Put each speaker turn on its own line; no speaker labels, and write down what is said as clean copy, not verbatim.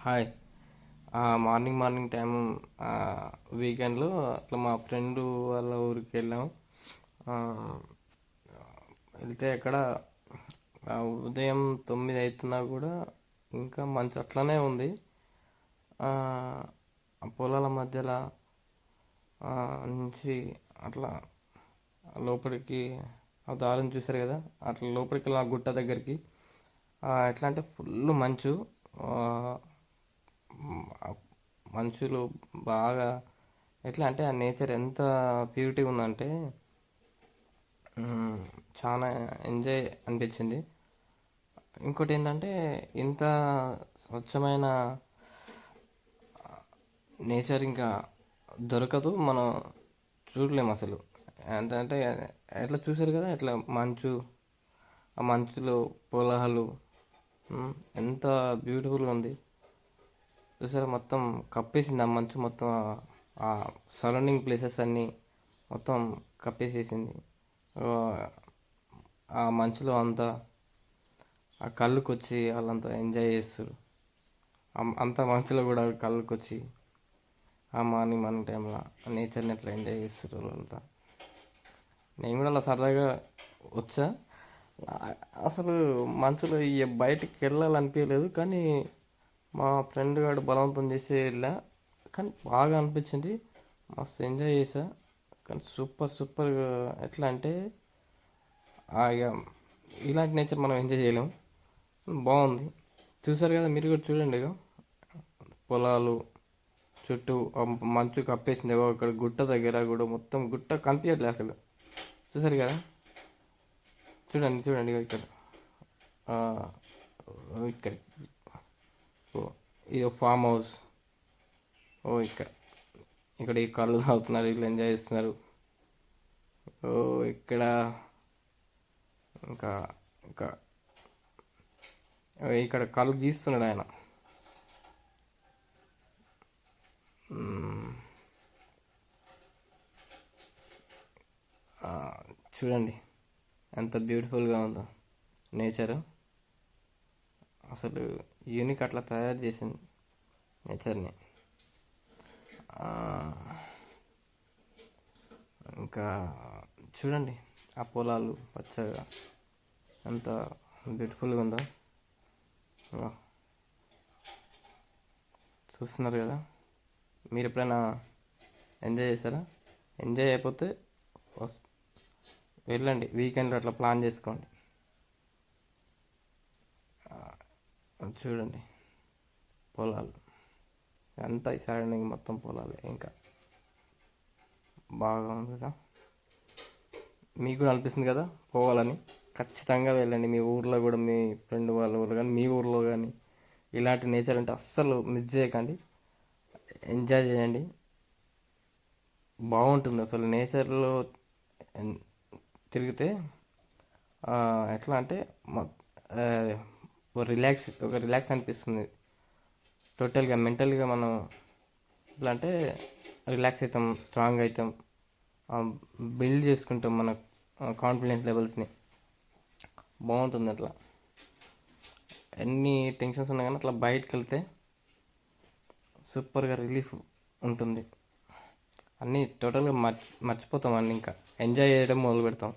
Hi. Morning morning time వీకెండ్లో అట్లా మా ఫ్రెండ్ వాళ్ళ ఊరికి వెళ్ళాం. ఆ, వెళ్తే అక్కడ ఉదయం 9 అవుతున్నా కూడా ఇంకా మంచు అట్లనే ఉంది. ఆ, ఆ పొలాల మధ్యలో ఆ, నుంచి అట్లా లోపలికి ఆ దారిని చూసారు కదా, అట్లా లోపలికి వెళ్ళి ఆ గుట్ట దగ్గరికి ఎట్లా అంటే ఫుల్ మంచు. ఆ, ఆ మనుషులు బాగా ఎట్లా అంటే ఆ నేచర్ ఎంత బ్యూటీగా ఉందంటే మ్, చాలా ఎంజాయ్ అనిపించింది. ఇంకోటి ఏంటంటే ఇంత స్వచ్ఛమైన నేచర్ ఇంకా దొరకదు, మనం చూడలేము అసలు. ఏంటంటే ఎట్లా చూసారు కదా, ఎట్లా మంచు, ఆ మంచులో పొలాలు, ఎంత బ్యూటిఫుల్గా ఉంది చూసారా. మొత్తం కప్పేసింది ఆ మంచు, మొత్తం ఆ సరౌండింగ్ ప్లేసెస్ అన్నీ మొత్తం కప్పేసేసింది. ఆ ఆ మంచులో అంతా ఆ కళ్ళుకి వచ్చి వాళ్ళంతా ఎంజాయ్ చేస్తారు. అంత మంచులో కూడా కళ్ళుకి వచ్చి ఆ మార్నింగ్ మార్నింగ్ టైంలో ఆ నేచర్ని ఎట్లా ఎంజాయ్ చేస్తారు వాళ్ళంతా. నేను కూడా అలా సరదాగా వచ్చా. అసలు మంచులో బయటికి వెళ్ళాలనిపించలేదు, కానీ మా ఫ్రెండ్ గారు బలవంతం చేసి వెళ్ళా. కానీ బాగా అనిపించింది, మస్తు ఎంజాయ్ చేసా. కానీ సూపర్ సూపర్. ఎట్లా అంటే ఇక ఇలాంటి నేచర్ మనం ఎంజాయ్ చేయలేము. బాగుంది. చూసారు కదా, మీరు కూడా చూడండి. ఇక పొలాలు చుట్టూ మంచు కప్పేసింది. ఇక్కడ గుట్ట దగ్గర కూడా మొత్తం గుట్ట కనిపించట్లేదు అసలు. చూసారు కదా, చూడండి చూడండి. ఇక ఇక్కడ ఆ, ఇక్కడ ఓ, ఇది ఫామ్ హౌస్. ఇక్కడ ఇక్కడ ఈ కళ్ళు తాగుతున్నారు, వీళ్ళు ఎంజాయ్ చేస్తున్నారు. ఓ ఇక్కడ ఇంకా ఇంకా ఇక్కడ కళ్ళు గీస్తున్నాడు ఆయన. మ్మ్. ఆ, చూడండి ఎంత బ్యూటిఫుల్గా ఉందో నేచరు. అసలు యూనిక్ అట్లా తయారు చేసింది నేచర్ని. ఆ, ఇంకా చూడండి ఆ పొలాలు పచ్చగా ఎంత బ్యూటిఫుల్గా ఉందో. వా, చూస్తున్నారు కదా. మీరు ఎప్పుడైనా ఎంజాయ్ చేశారా? ఎంజాయ్ అయిపోతే వస్ వెళ్ళండి, వీకెండ్లో అట్లా ప్లాన్ చేసుకోండి. చూడండి పొలాలు అంతా ఈ సరౌండింగ్ మొత్తం పొలాలే. ఇంకా బాగా ఉంది కదా. మీకు కూడా అనిపిస్తుంది కదా పోవాలని. ఖచ్చితంగా వెళ్ళండి. మీ ఊర్లో కూడా, మీ ఫ్రెండ్ వాళ్ళ ఊర్లో కానీ, మీ ఊర్లో కానీ ఇలాంటి నేచర్ అంటే అస్సలు మిస్ చేయకండి. ఎంజాయ్ చేయండి, బాగుంటుంది అసలు నేచర్లో తిరిగితే. ఎట్లా అంటే ఒక రిలాక్స్ అనిపిస్తుంది. టోటల్గా మెంటల్గా మనం ఎట్లా అంటే రిలాక్స్ అవుతాం, స్ట్రాంగ్ అవుతాం, బిల్డ్ చేసుకుంటాం మన కాన్ఫిడెన్స్ లెవెల్స్ని. బాగుంటుంది అట్లా. ఎన్ని టెన్షన్స్ ఉన్నా కానీ అట్లా బయటకు వెళ్తే సూపర్గా రిలీఫ్ ఉంటుంది. అన్నీ టోటల్గా మర్చిపోతాం. అన్నీ ఇంకా ఎంజాయ్ చేయడం మొదలు పెడతాం.